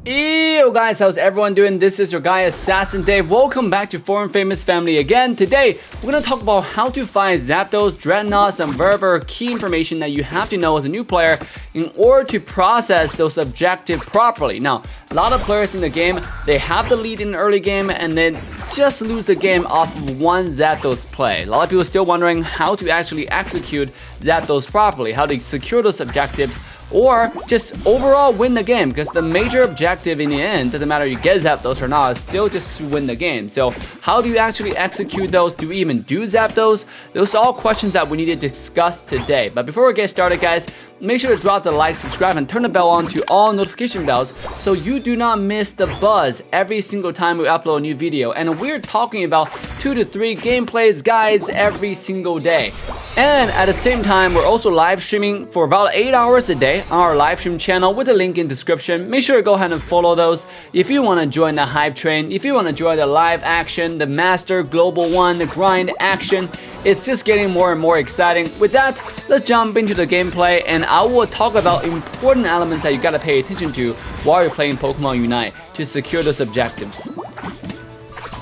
Yo guys, how's everyone doing? This is your guy Assassin Dave. Welcome back to Foreign Famous Family again. Today, we're gonna talk about how to find Zapdos, Drednaw, some very key information that you have to know as a new player in order to process those objectives properly. Now, a lot of players in the game, they have the lead in the early game and then just lose the game off of one Zapdos play. A lot of people are still wondering how to actually execute Zapdos properly, how to secure those objectives, or just overall win the game, because the major objective in the end, doesn't matter you get Zapdos or not, is still just to win the game. So how do you actually execute those? Do we even do Zapdos? Those are all questions that we need to discuss today. But before we get started, guys, make sure to drop the like, subscribe, and turn the bell on to all notification bells so you do not miss the buzz every single time we upload a new video. And we're talking about 2 to 3 gameplays, guys, every single day. And at the same time, we're also live streaming for about 8 hours a day on our live stream channel with the link in description. Make sure to go ahead and follow those if you want to join the hype train, if you want to join the live action, the master global one, the grind action. It's just getting more and more exciting. With that, let's jump into the gameplay, and I will talk about important elements that you gotta pay attention to while you're playing Pokemon Unite to secure those objectives.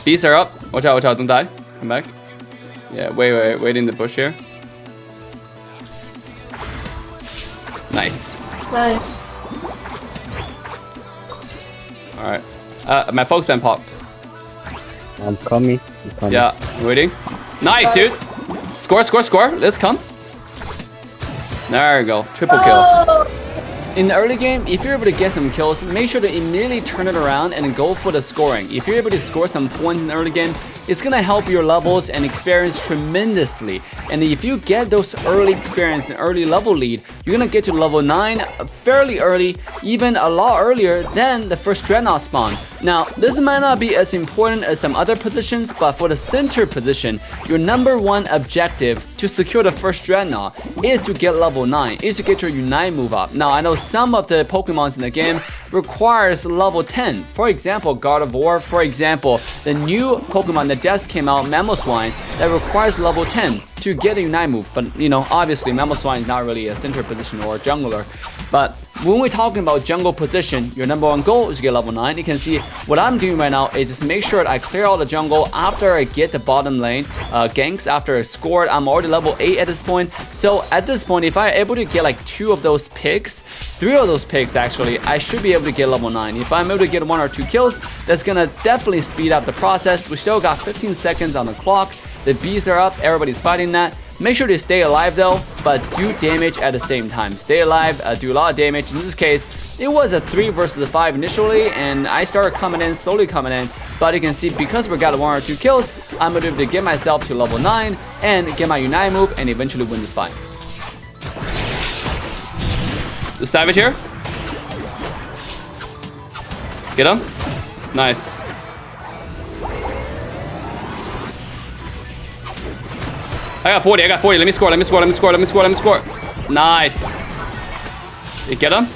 Beasts are up. Watch out, don't die. Come back. Yeah, wait in the bush here. Nice. Nice. Alright. My folks been popped. I'm coming. Yeah, I'm waiting. Nice, dude. Score. Let's come. There you go. Triple kill. In the early game, if you're able to get some kills, make sure to immediately turn it around and go for the scoring. If you're able to score some points in the early game, it's gonna help your levels and experience tremendously. And if you get those early experience and early level lead, you're gonna get to level 9 fairly early, even a lot earlier than the first Drednaw spawn. Now, this might not be as important as some other positions, but for the center position, your #1 objective to secure the first Drednaw is to get level 9, is to get your Unite move up. Now, I know some of the Pokemons in the game requires level 10. For example, God of War, for example, the new Pokemon that just came out, Mamoswine, that requires level 10 to get a Unite move. But, you know, obviously Mamoswine is not really a center position or a jungler. But when we're talking about jungle position, your #1 goal is to get level 9. You can see what I'm doing right now is just make sure that I clear all the jungle after I get the bottom lane ganks. After I scored, I'm already level 8 at this point. So at this point, if I'm able to get like 2 of those picks, 3 of those picks actually, I should be able to get level 9. If I'm able to get 1 or 2 kills, that's gonna definitely speed up the process. We still got 15 seconds on the clock. The bees are up, everybody's fighting that. Make sure to stay alive though, but do damage at the same time. Stay alive, do a lot of damage. In this case, it was a 3 versus 5 initially, and I started slowly coming in. But you can see, because we got 1 or 2 kills, I'm able to get myself to level 9 and get my Unite move and eventually win this fight. The Savage here. Get him. Nice. I got 40. Let me score. Nice. You get him?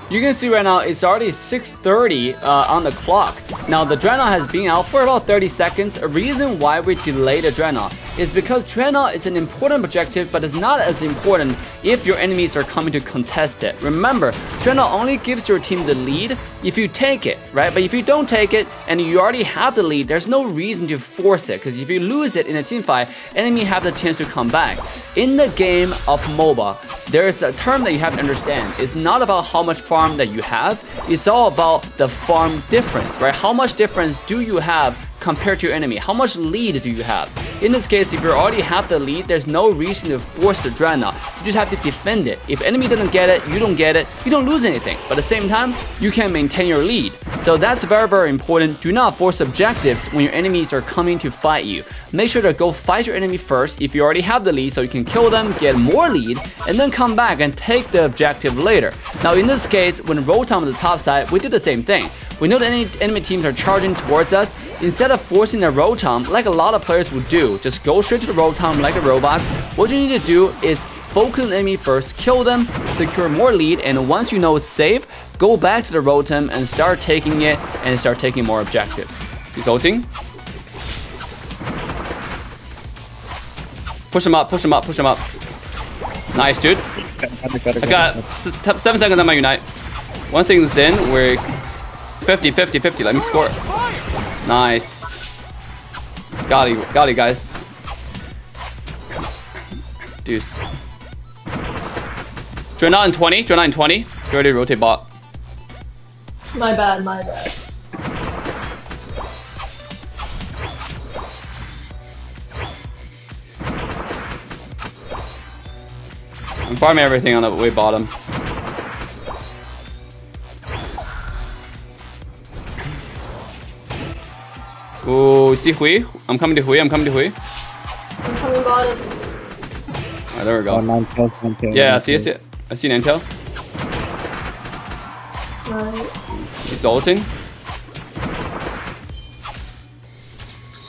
You can see right now it's already 6:30 on the clock. Now the Drednaw has been out for about 30 seconds. A reason why we delay the Drednaw is because Drednaw is an important objective, but it's not as important if your enemies are coming to contest it. Remember, Drednaw only gives your team the lead if you take it, right? But if you don't take it and you already have the lead, there's no reason to force it, because if you lose it in a team fight, enemy have the chance to come back. In the game of MOBA, there is a term that you have to understand. It's not about how much farm that you have, it's all about the farm difference, right? How much difference do you have compared to your enemy? How much lead do you have? In this case, if you already have the lead, there's no reason to force the Drednaw. You just have to defend it. If enemy doesn't get it, you don't get it, you don't lose anything. But at the same time, you can maintain your lead. So that's very important. Do not force objectives when your enemies are coming to fight you. Make sure to go fight your enemy first if you already have the lead, so you can kill them, get more lead, and then come back and take the objective later. Now in this case, when Rotom on the top side, we did the same thing. We know that any enemy teams are charging towards us. Instead of forcing the Rotom, like a lot of players would do, just go straight to the Rotom like a robot. What you need to do is focus on the enemy first, kill them, secure more lead, and once you know it's safe, go back to the Rotom and start taking it and start taking more objectives. He's ulting. Push him up. Nice, dude. I got 7 seconds on my Unite. One thing's in. We're 50, 50, 50. Let me score. Nice. Got it, guys. Deuce. Drednaw in 20. Drednaw in 20. Get ready to rotate bot. My bad, my bad. I'm farming everything on the way bottom. Oh, see Hui? I'm coming to Hui. I'm coming to Hui. I'm coming bottom. Alright, there we go. Oh, 9 tails, 9 tails, Yeah, 9 see, I tails. see it. I see Ninetale. Nice. He's ulting.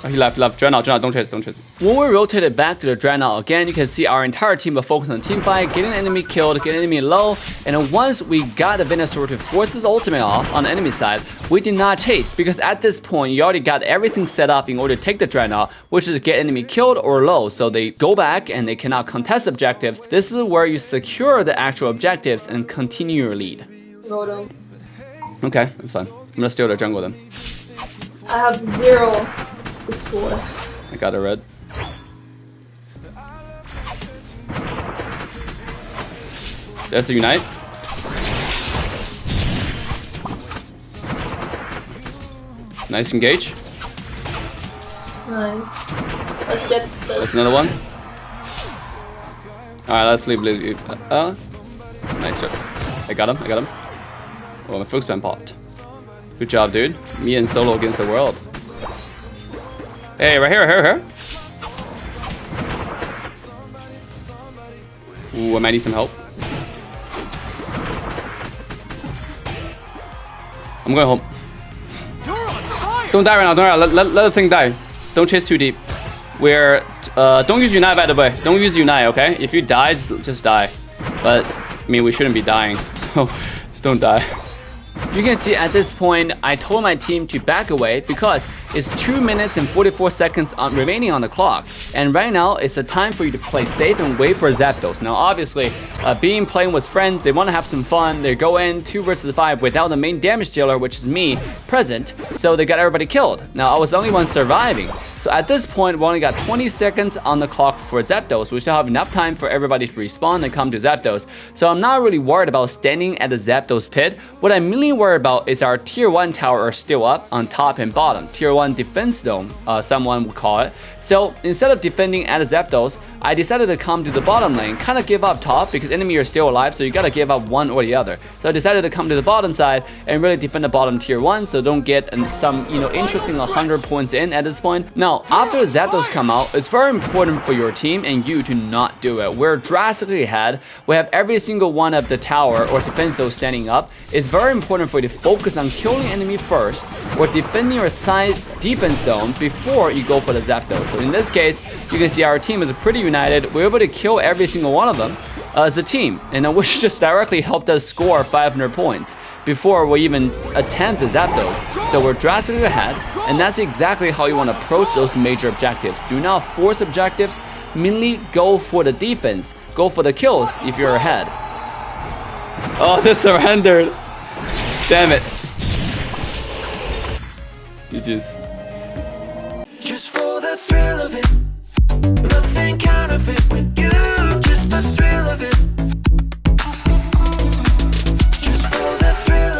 Oh, he left. Drednaw, don't chase. When we rotated back to the Drednaw again, you can see our entire team was focused on team fight, getting the enemy killed, getting the enemy low, and then once we got the Venusaur to force his ultimate off on the enemy side, we did not chase, because at this point, you already got everything set up in order to take the Drednaw, which is get enemy killed or low, so they go back and they cannot contest objectives. This is where you secure the actual objectives and continue your lead. Rotom. Okay, that's fine. I'm gonna steal the jungle then. I have 0 to score. I got a red. There's a Unite. Nice engage. Nice. Let's get this. That's another one. Alright, let's leave. Nice shot. I got him. Oh, my full spam pot. Good job, dude. Me and solo against the world. Hey, right here. Ooh, I might need some help. I'm going home. Don't die right now. Let the thing die. Don't chase too deep. Don't use Unite, by the way. Don't use Unite, okay? If you die, just die. But I mean, we shouldn't be dying, so just don't die. You can see at this point, I told my team to back away because it's 2 minutes and 44 seconds remaining on the clock. And right now, it's a time for you to play safe and wait for Zapdos. Now, obviously, playing with friends, they want to have some fun. They go in 2 versus 5 without the main damage dealer, which is me, present. So they got everybody killed. Now, I was the only one surviving. So at this point, we only got 20 seconds on the clock for Zapdos. We still have enough time for everybody to respawn and come to Zapdos. So I'm not really worried about standing at the Zapdos pit. What I'm mainly worried about is our tier 1 tower are still up on top and bottom. Tier 1 defense dome, someone would call it. So instead of defending at Zapdos, I decided to come to the bottom lane, kind of give up top because enemy are still alive, so you gotta give up one or the other. So I decided to come to the bottom side and really defend the bottom tier 1, so don't get some, interesting 100 points in at this point. Now, after Zapdos come out, it's very important for your team and you to not do it. We're drastically ahead. We have every single one of the tower or defense zone standing up. It's very important for you to focus on killing enemy first or defending your side defense zone before you go for the Zapdos. So in this case, you can see our team is pretty united. We're able to kill every single one of them as a team, and which just directly helped us score 500 points before we even attempt the Zapdos. So we're drastically ahead, and that's exactly how you want to approach those major objectives. Do not force objectives, mainly go for the defense, go for the kills if you're ahead. Oh, they surrendered. Damn it. Just for the thrill of it, nothing counterfeit with